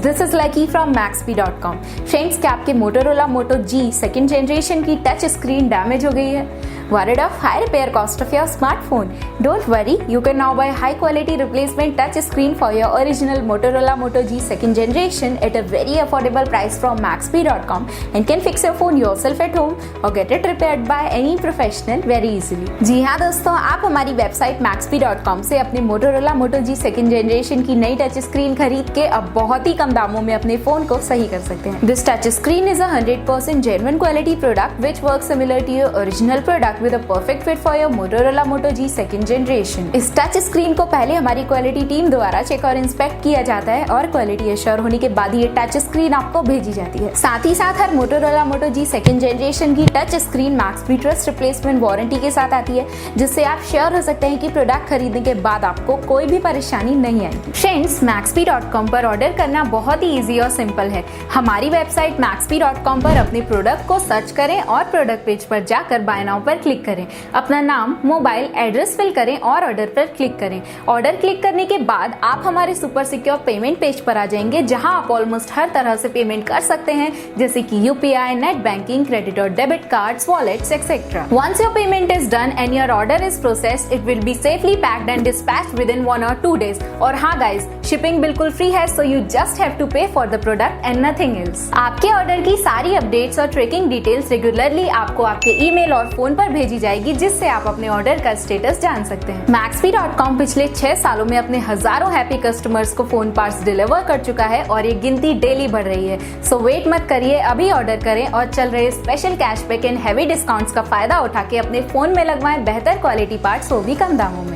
This is Lucky from Maxbhi.com. Friends, क्या आपके Motorola Moto G second generation की touch screen damage हो गई है? Worried of high repair cost of your smartphone? Don't worry, you can now buy high quality replacement touch screen for your original Motorola Moto G second generation at a very affordable price from Maxbhi.com and can fix your phone yourself at home or get it repaired by any professional very easily. जी हाँ दोस्तों, आप हमारी website Maxbhi.com से अपने Motorola Moto G second generation की नई touch screen खरीद के अब बहुत ही कम दामों में अपने फोन को सही कर सकते हैं। This touch screen is a 100% genuine quality product which works similar to your original product with a perfect fit for your Motorola Moto G second generation. इस टच स्क्रीन को पहले हमारी क्वालिटी टीम द्वारा चेक और inspect किया जाता है और क्वालिटी एश्योर होने के बाद ये टच स्क्रीन आपको भेजी जाती है। साथ ही साथ हर Motorola Moto G second generation की touch screen Maxbhi trust replacement warranty के साथ आती है, जिससे आप श्योर हो सकते हैं कि प्रोडक्ट खरीदने के बाद आपको कोई भी परेशानी नहीं आएगी। फ्रेंड्स, Maxbhi.com पर ऑर्डर करना बहुत ही इजी और सिंपल है। हमारी वेबसाइट Maxbhi.com पर अपने प्रोडक्ट को सर्च करें और प्रोडक्ट पेज पर जाकर बाय नाउ पर क्लिक करें। अपना नाम, मोबाइल, एड्रेस फिल करें और ऑर्डर पर क्लिक करें। ऑर्डर क्लिक करने के बाद आप हमारे सुपर सिक्योर पेमेंट पेज पर आ जाएंगे, जहां आप ऑलमोस्ट हर तरह से पेमेंट कर सकते हैं, जैसे कि यूपीआई, नेट बैंकिंग, क्रेडिट और debit cards, wallets etcetera. Once your payment is done and your order is processed, it will be safely packed and dispatched within 1 or 2 days. और हाँ गाइस, शिपिंग बिल्कुल free है, so you just have to pay for the product and nothing else. आपके order की सारी updates और tracking details regularly आपको आपके ईमेल और फोन पर भेजी जाएगी, जिससे आप अपने ऑर्डर का स्टेटस जान सकते हैं। Maxbhi.com पिछले 6 सालों में अपने हजारों हैप्पी कस्टमर्स को फोन पार्ट्स डिलीवर कर चुका है और ये गिनती डेली बढ़ रही है। सो वेट मत करिए, अभी ऑर्डर करें और चल रहे special cashback and heavy discounts का फायदा उठा के अपने फोन में लगवाएं बेहतर क्वालिटी पार्ट्स, वो भी कम दामों में।